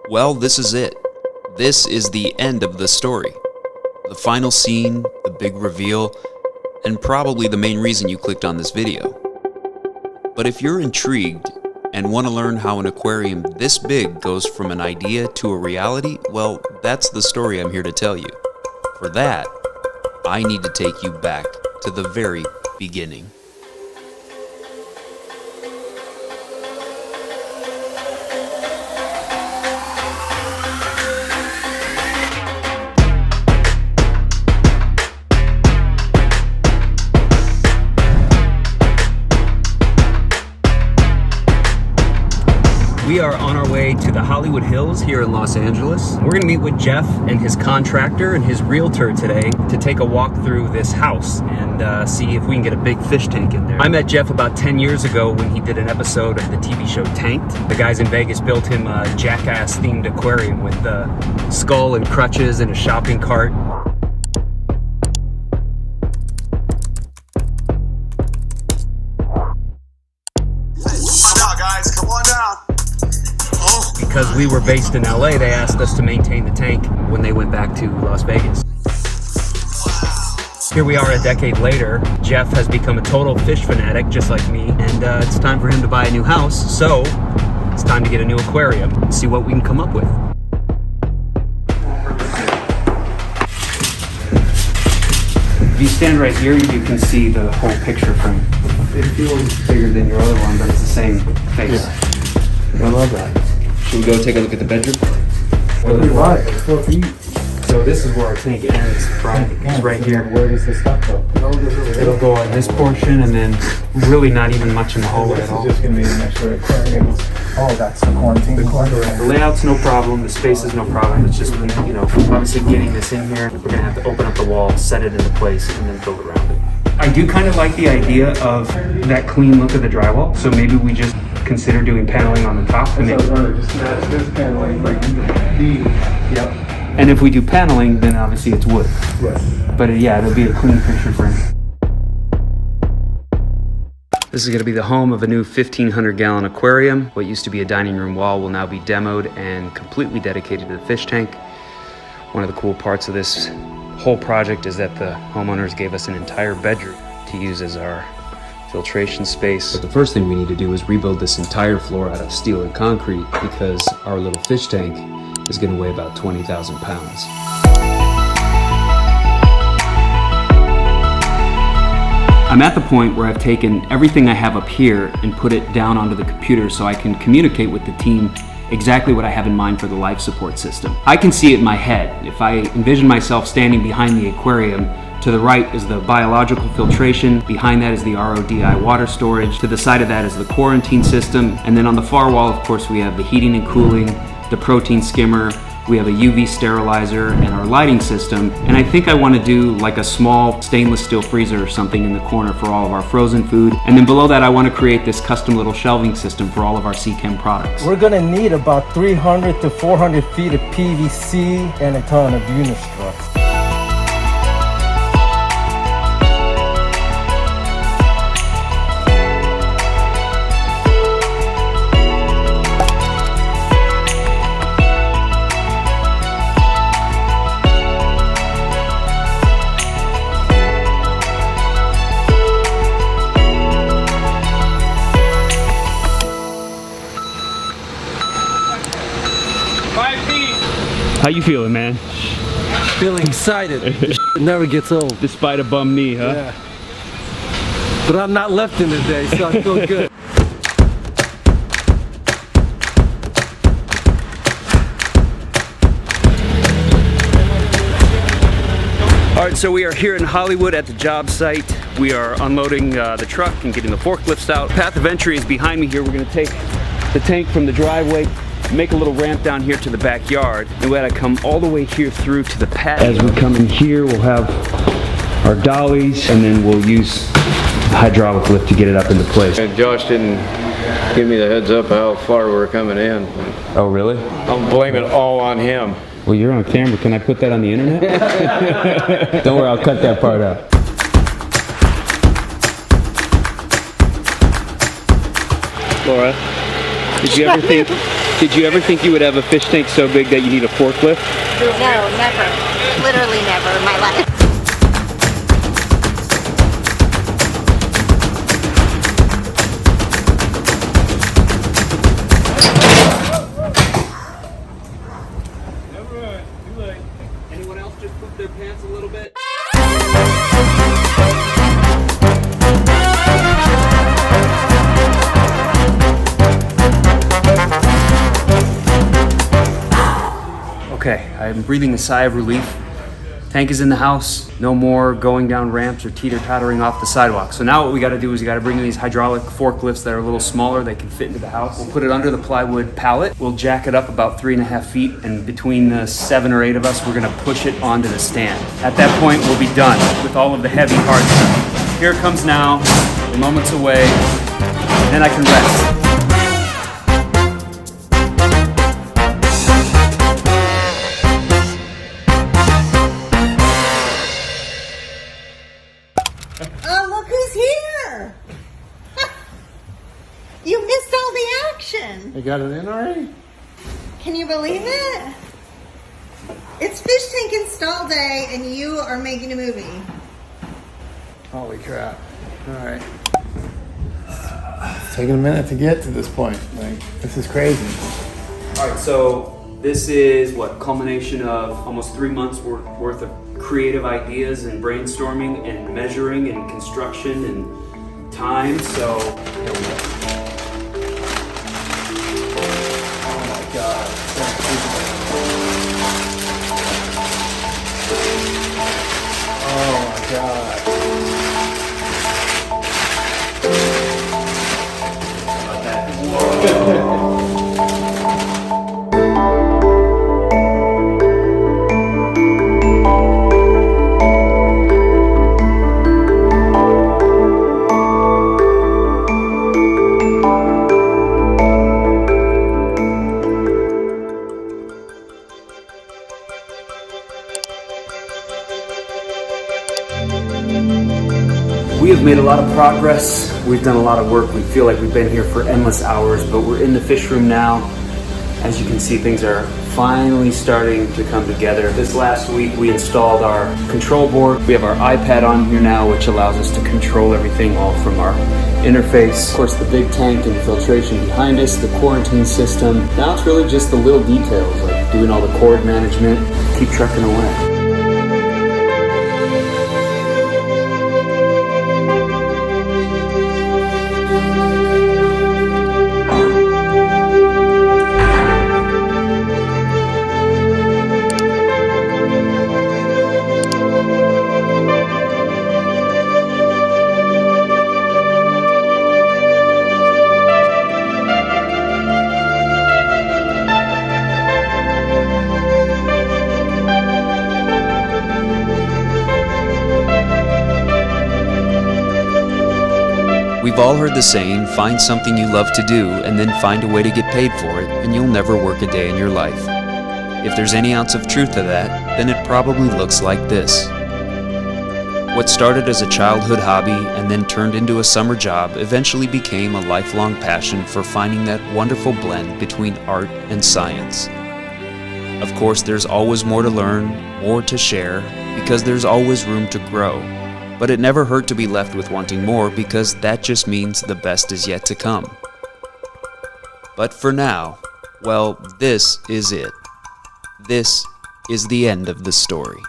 Well, this is it. This is the end of the story. The final scene, the big reveal, and probably the main reason you clicked on this video. But if you're intrigued and want to learn how an aquarium this big goes from an idea to a reality, well, that's the story I'm here to tell you. For that, I need to take you back to the very beginning. We are on our way to the Hollywood Hills here in Los Angeles. We're gonna meet with Jeff and his contractor and his realtor today to take a walk through this house and see if we can get a big fish tank in there. I met Jeff about 10 years ago when he did an episode of the TV show Tanked. The guys in Vegas built him a Jackass themed aquarium with a skull and crutches and a shopping cart. Because we were based in LA, they asked us to maintain the tank when they went back to Las Vegas. Here we are a decade later. Jeff has become a total fish fanatic, just like me, and it's time for him to buy a new house, so it's time to get a new aquarium and see what we can come up with. If you stand right here, you can see the whole picture frame. It feels bigger than your other one, but it's the same face. Yeah. I love that. Should we go take a look at the bedroom? So this is where our tank ends from. It's right here. Where does this stuff go? It'll go on this portion and then really not even much in the hallway at all. This is just going to be an extra aquarium. Oh, that's the quarantine. The layout's no problem, the space is no problem. It's just, you know, obviously getting this in here, we're going to have to open up the wall, set it into place, and then build around it. I do kind of like the idea of that clean look of the drywall, so maybe we just consider doing paneling on the top. And just match this paneling like yep. And if we do paneling, then obviously it's wood. Right. But yeah, it'll be a clean picture frame. This is going to be the home of a new 1,500-gallon aquarium. What used to be a dining room wall will now be demoed and completely dedicated to the fish tank. One of the cool parts of this whole project is that the homeowners gave us an entire bedroom to use as our filtration space. But the first thing we need to do is rebuild this entire floor out of steel and concrete because our little fish tank is going to weigh about 20,000 pounds. I'm at the point where I've taken everything I have up here and put it down onto the computer so I can communicate with the team exactly what I have in mind for the life support system. I can see it in my head. If I envision myself standing behind the aquarium, to the right is the biological filtration, behind that is the RODI water storage, to the side of that is the quarantine system, and then on the far wall, of course, we have the heating and cooling, the protein skimmer, we have a UV sterilizer, and our lighting system. And I think I want to do like a small stainless steel freezer or something in the corner for all of our frozen food. And then below that, I want to create this custom little shelving system for all of our CChem products. We're gonna need about 300 to 400 feet of PVC and a ton of unistruts. How you feeling, man? Feeling excited. It never gets old. Despite a bum knee, huh? Yeah. But I'm not lifting today, so I feel good. All right, so we are here in Hollywood at the job site. We are unloading the truck and getting the forklifts out. Path of entry is behind me here. We're gonna take the tank from the driveway, make a little ramp down here to the backyard, and we gotta come all the way here through to the patio. As we come in here, we'll have our dollies, and then we'll use the hydraulic lift to get it up into place. And Josh didn't give me the heads up how far we're coming in. Oh, really? I'm blaming it all on him. Well, you're on camera. Can I put that on the internet? Don't worry, I'll cut that part out. Laura, did you ever think Did you ever think you would have a fish tank so big that you need a forklift? No, never. Literally never in my life. Anyone else just pooped their pants a little bit? Okay, I'm breathing a sigh of relief. Tank is in the house. No more going down ramps or teeter-tottering off the sidewalk. So now what we gotta do is we gotta bring in these hydraulic forklifts that are a little smaller. They can fit into the house. We'll put it under the plywood pallet. We'll jack it up about 3.5 feet, and between the 7 or 8 of us, we're gonna push it onto the stand. At that point, we'll be done with all of the heavy, hard stuff. Here it comes now. We're moments away. Then I can rest. Oh, look who's here! You missed all the action. You got it in already? Can you believe it? It's fish tank install day and you are making a movie. Holy crap. Alright. It's taking a minute to get to this point. Like, this is crazy. All right, so this is what, culmination of almost 3 months worth of creative ideas and brainstorming and measuring and construction and time. So here we go. Oh my God. Oh my god. How about that? We have made a lot of progress. We've done a lot of work. We feel like we've been here for endless hours, but we're in the fish room now. As you can see, things are finally starting to come together. This last week, we installed our control board. We have our iPad on here now, which allows us to control everything all from our interface. Of course, the big tank and filtration behind us, the quarantine system. Now it's really just the little details, like doing all the cord management. Keep trucking away. We've all heard the saying, find something you love to do and then find a way to get paid for it, and you'll never work a day in your life. If there's any ounce of truth to that, then it probably looks like this. What started as a childhood hobby and then turned into a summer job eventually became a lifelong passion for finding that wonderful blend between art and science. Of course, there's always more to learn, more to share, because there's always room to grow. But it never hurt to be left with wanting more, because that just means the best is yet to come. But for now, well, this is it. This is the end of the story.